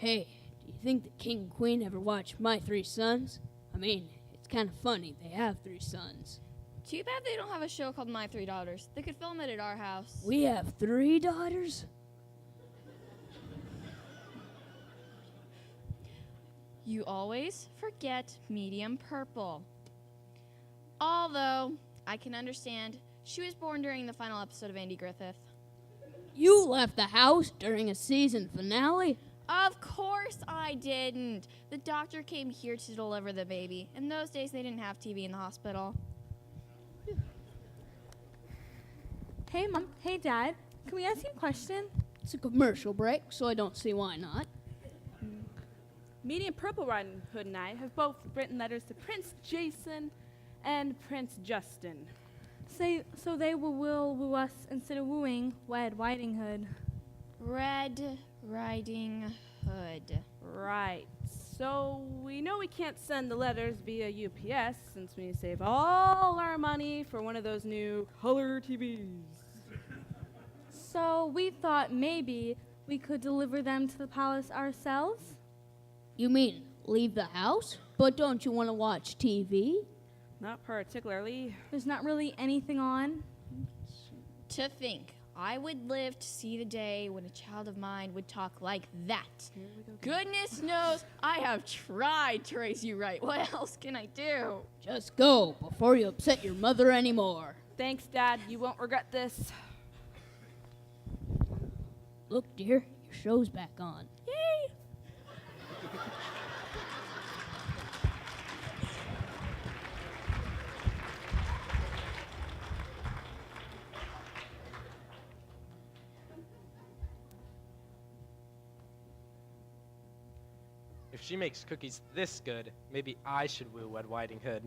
Hey, do you think the king and queen ever watched My Three Sons? I mean, it's kind of funny. They have 3 sons. Too bad they don't have a show called My Three Daughters. They could film it at our house. We have 3 daughters? You always forget medium purple. Although, I can understand, she was born during the final episode of Andy Griffith. You left the house during a season finale? Of course I didn't. The doctor came here to deliver the baby. In those days, they didn't have TV in the hospital. Hey, Mom. Hey, Dad. Can we ask you a question? It's a commercial break, so I don't see why not. Medium Purple Riding Hood and I have both written letters to Prince Jason and Prince Justin. So they will woo us instead of wooing Red Riding Hood. Red Riding Hood. Right. So we know we can't send the letters via UPS since we save all our money for one of those new color TVs. So we thought maybe we could deliver them to the palace ourselves. You mean leave the house? But don't you want to watch TV? Not particularly. There's not really anything on. To think, I would live to see the day when a child of mine would talk like that. Goodness knows I have tried to raise you right. What else can I do? Just go before you upset your mother anymore. Thanks, Dad. You won't regret this. Look, dear, your show's back on. Yay! If she makes cookies this good, maybe I should woo Red Riding Hood.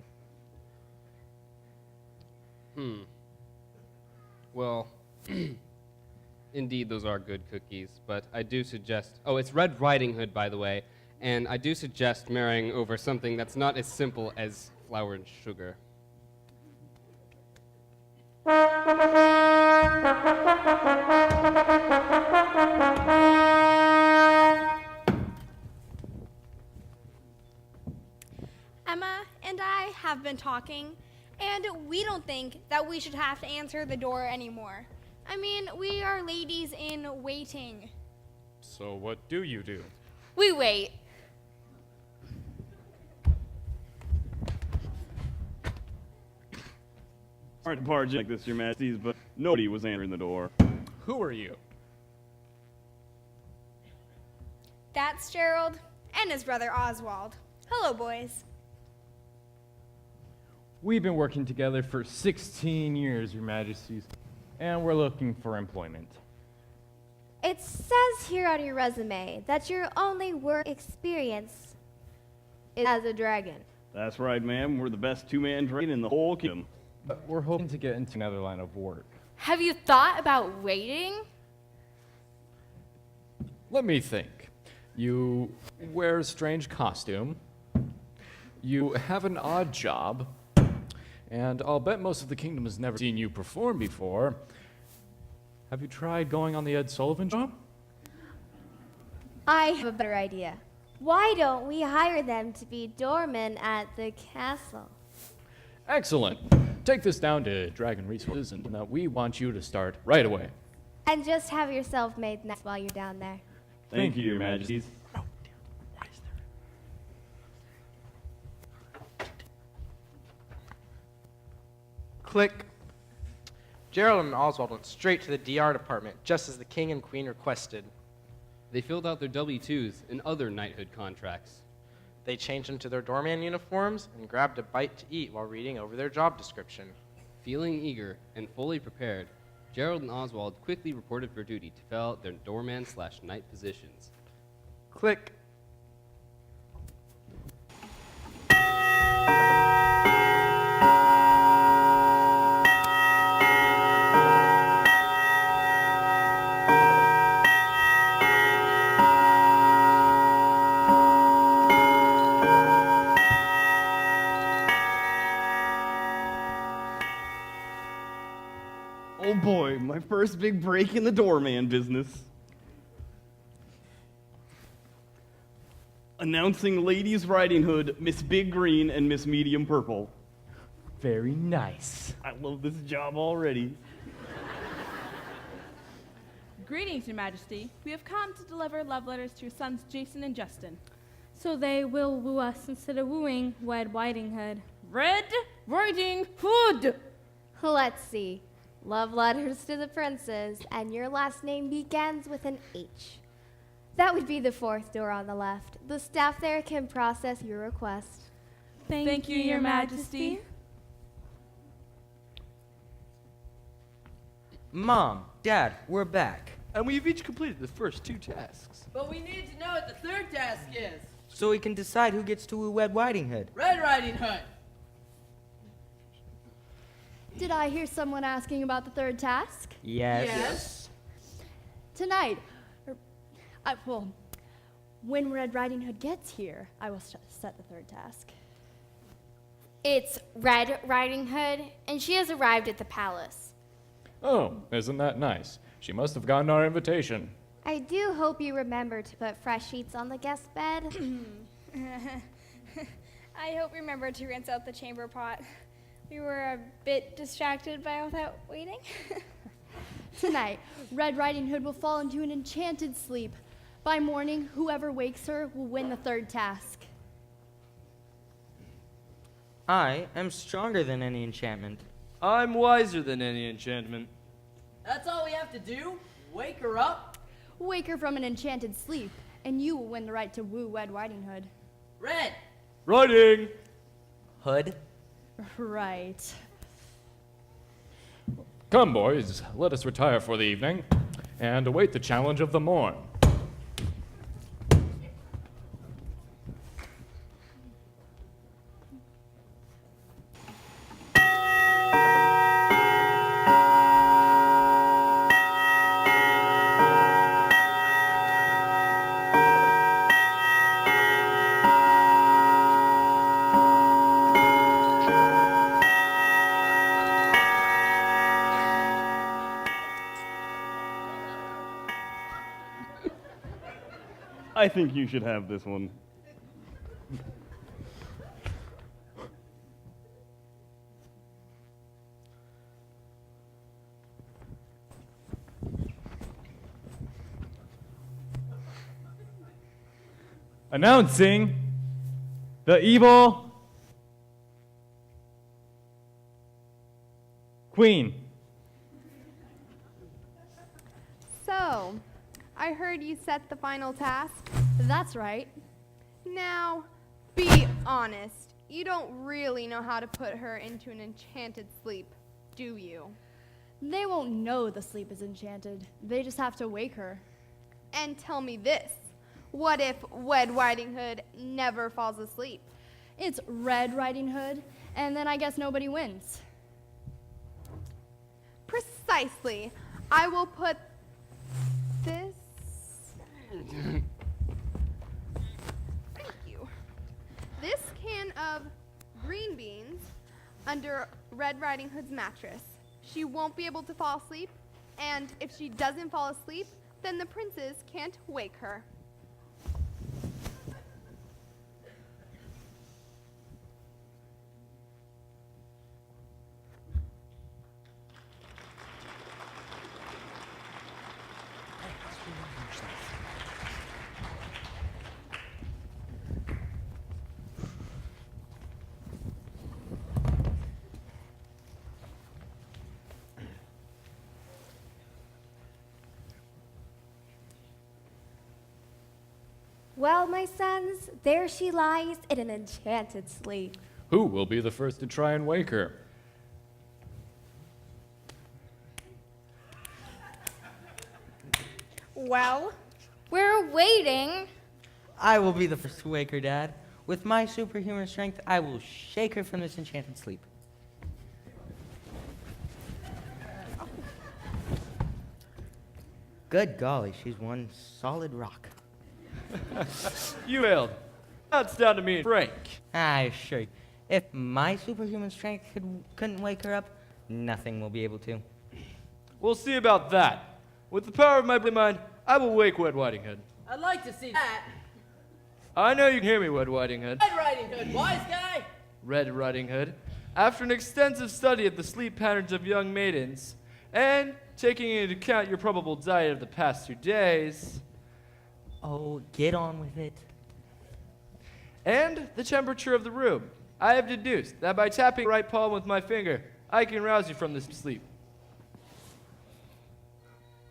Well, indeed those are good cookies, but I do suggest... Oh, it's Red Riding Hood, by the way, and I do suggest marrying over something that's not as simple as flour and sugar. Emma and I have been talking, and we don't think that we should have to answer the door anymore. I mean, we are ladies in waiting. So what do you do? We wait. Sorry to barge like this, Your Majesties, but nobody was answering the door. Who are you? That's Gerald and his brother Oswald. Hello, boys. We've been working together for 16 years, Your Majesties, and we're looking for employment. It says here on your resume that your only work experience is as a dragon. That's right, ma'am. We're the best two-man dragon in the whole kingdom. But we're hoping to get into another line of work. Have you thought about waiting? Let me think. You wear a strange costume. You have an odd job. And I'll bet most of the kingdom has never seen you perform before. Have you tried going on the Ed Sullivan job? I have a better idea. Why don't we hire them to be doormen at the castle? Excellent. Take this down to Dragon Resources, and we want you to start right away. And just have yourself made nice while you're down there. Thank you, Your Majesties. Click. Gerald and Oswald went straight to the DR department, just as the king and queen requested. They filled out their W-2s and other knighthood contracts. They changed into their doorman uniforms and grabbed a bite to eat while reading over their job description. Feeling eager and fully prepared, Gerald and Oswald quickly reported for duty to fill out their doorman/knight positions. Click. Oh boy, my first big break in the doorman business. Announcing Ladies Riding Hood, Miss Big Green and Miss Medium Purple. Very nice. I love this job already. Greetings, Your Majesty. We have come to deliver love letters to your sons Jason and Justin. So they will woo us instead of wooing Red Riding Hood. Red Riding Hood! Let's see. Love letters to the princes, and your last name begins with an H. That would be the fourth door on the left. The staff there can process your request. Thank you, Your Majesty. Mom, Dad, we're back. And we've each completed the first 2 tasks. But we need to know what the third task is. So we can decide who gets to woo Red Riding Hood. Red Riding Hood. Did I hear someone asking about the third task? Yes. Tonight, when Red Riding Hood gets here, I will set the third task. It's Red Riding Hood, and she has arrived at the palace. Oh, isn't that nice? She must have gotten our invitation. I do hope you remember to put fresh sheets on the guest bed. I hope you remember to rinse out the chamber pot. We were a bit distracted by all that waiting. Tonight, Red Riding Hood will fall into an enchanted sleep. By morning, whoever wakes her will win the third task. I am stronger than any enchantment. I'm wiser than any enchantment. That's all we have to do? Wake her up? Wake her from an enchanted sleep, and you will win the right to woo Red Riding Hood. Red. Riding. Hood. Right. Come, boys, let us retire for the evening and await the challenge of the morn. I think you should have this one. Announcing the evil queen. So, I heard you set the final task. That's right. Now, be honest. You don't really know how to put her into an enchanted sleep, do you? They won't know the sleep is enchanted. They just have to wake her. And tell me this. What if Red Riding Hood never falls asleep? It's Red Riding Hood, and then I guess nobody wins. Precisely. I will put this... Thank you. This can of green beans under Red Riding Hood's mattress. She won't be able to fall asleep, and if she doesn't fall asleep, then the princes can't wake her. Well, my sons, there she lies in an enchanted sleep. Who will be the first to try and wake her? Well, we're waiting. I will be the first to wake her, Dad. With my superhuman strength, I will shake her from this enchanted sleep. Good golly, she's one solid rock. You failed. Now it's down to me and Frank. I assure you, if my superhuman strength couldn't wake her up, nothing will be able to. We'll see about that. With the power of my mind, I will wake Red Riding Hood. I'd like to see that. I know you can hear me, Red Riding Hood. Red Riding Hood, wise guy! Red Riding Hood, after an extensive study of the sleep patterns of young maidens, and taking into account your probable diet of the past 2 days, Oh, get on with it. and the temperature of the room, I have deduced that by tapping your right palm with my finger, I can rouse you from this sleep.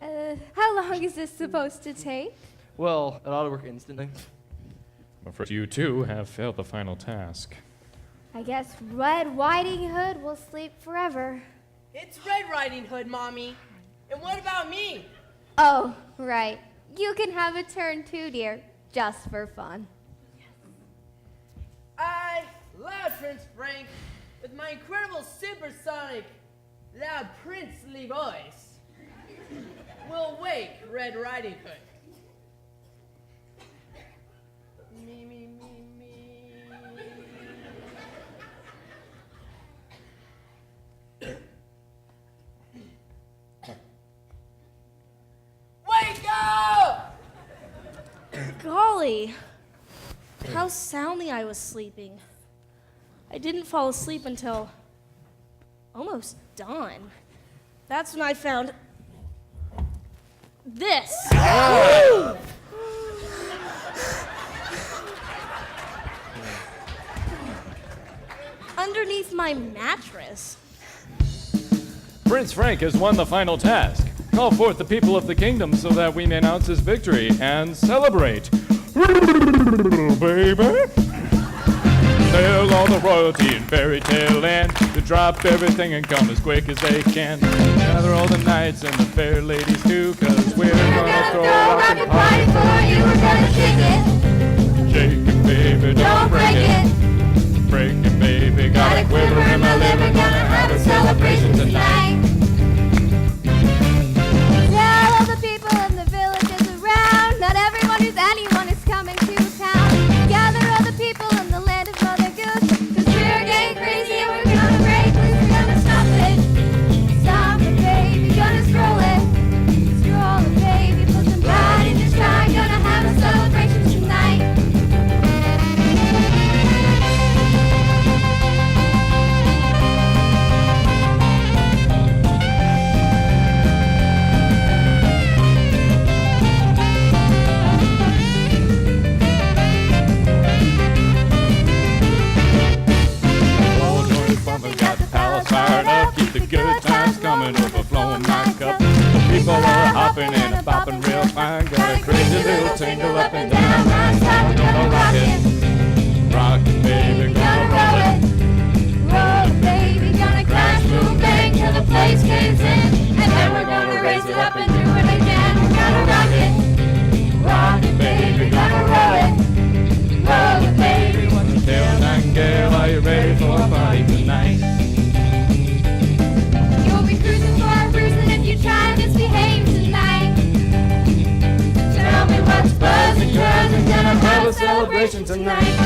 How long is this supposed to take? Well, it ought to work instantly. I'm afraid you too have failed the final task. I guess Red Riding Hood will sleep forever. It's Red Riding Hood, Mommy. And what about me? Oh, right. You can have a turn too, dear, just for fun. I, loud Prince Frank, with my incredible supersonic, loud princely voice, will wake Red Riding Hood. Me, me, me, me. Wake up! Golly, how soundly I was sleeping. I didn't fall asleep until almost dawn. That's when I found this. Underneath my mattress. Prince Frank has won the final task. Call forth the people of the kingdom so that we may announce his victory and celebrate. Baby! Tell all the royalty in fairy tale land to drop everything and come as quick as they can. Gather all the knights and the fair ladies too, cause we're gonna throw a rockin' party for you. We're gonna shake it. Shake it, baby, don't break it. Break it, baby, got a quiver in my liver. Gonna have a celebration tonight. Tell all the people in the villages around, not everyone who's anyone is coming to town. Gather all the people in the land of Mother Goose, cause we're getting crazy and we're gonna break loose. We're gonna stop it. Stop it, baby, gonna stroll it. Stroll it, baby, put some pride in your stride. Gonna have a celebration tonight. Fired up, keep the good times coming, overflowing my cup. The people are hopping and a bopping real fine. Got a crazy little tingle up and down my side. We're gonna rock it, baby, gonna roll it. Roll it, baby, gonna crash, boom, bang till the place caves in. And then we're gonna raise it up and do it again. We're gonna rock it, baby, gonna roll it. Roll it, baby. What you tell Nightingale, are you ready for a party tonight? You'll be cruising for a bruising if you try to misbehave tonight. Tell me what's buzzing, cause we're gonna have a celebration tonight.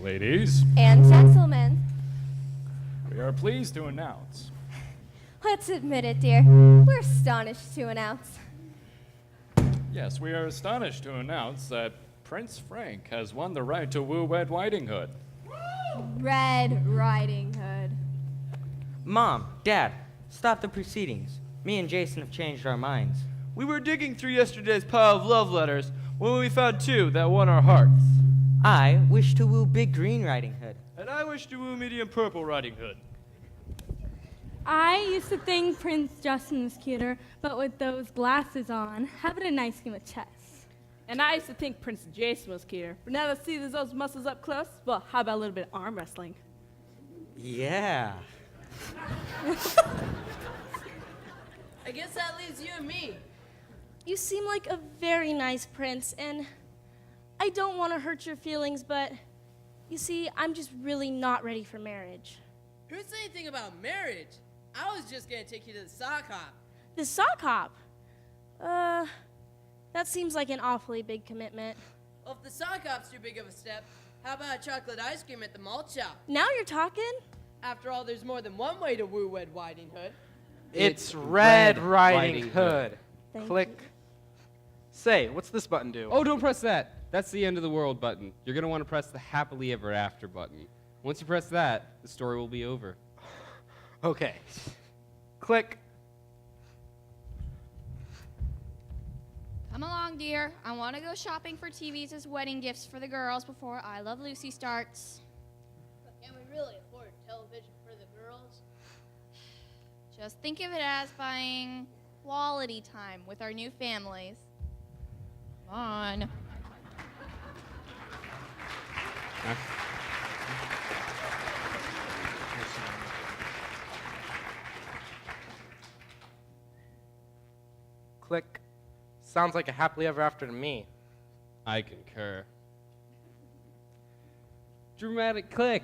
Ladies, And gentlemen, we are pleased to announce let's admit it, dear. We're astonished to announce. Yes, we are astonished to announce that Prince Frank has won the right to woo Red Riding Hood. Red Riding Hood. Mom, Dad, stop the proceedings. Me and Jason have changed our minds. We were digging through yesterday's pile of love letters when we found 2 that won our hearts. I wish to woo Big Green Riding Hood. And I wish to woo Medium Purple Riding Hood. I used to think Prince Justin was cuter, but with those glasses on, having a nice game of chess. And I used to think Prince Jason was cuter. But now to see those muscles up close, well, how about a little bit of arm wrestling? Yeah. I guess that leaves you and me. You seem like a very nice prince, and I don't want to hurt your feelings, but you see, I'm just really not ready for marriage. Who said anything about marriage? I was just gonna take you to the sock hop. The sock hop? That seems like an awfully big commitment. Well, if the sock hop's too big of a step, how about chocolate ice cream at the malt shop? Now you're talking. After all, there's more than one way to woo Red Riding Hood. It's Red Riding Riding Hood. Thank Click. you. Say, what's this button do? Oh, don't press that. That's the end of the world button. You're going to want to press the happily ever after button. Once you press that, the story will be over. Okay. Click. Come along, dear. I want to go shopping for TVs as wedding gifts for the girls before I Love Lucy starts. But can we really afford television for the girls? Just think of it as buying quality time with our new families. Come on. Click. Sounds like a happily ever after to me. I concur. Dramatic click.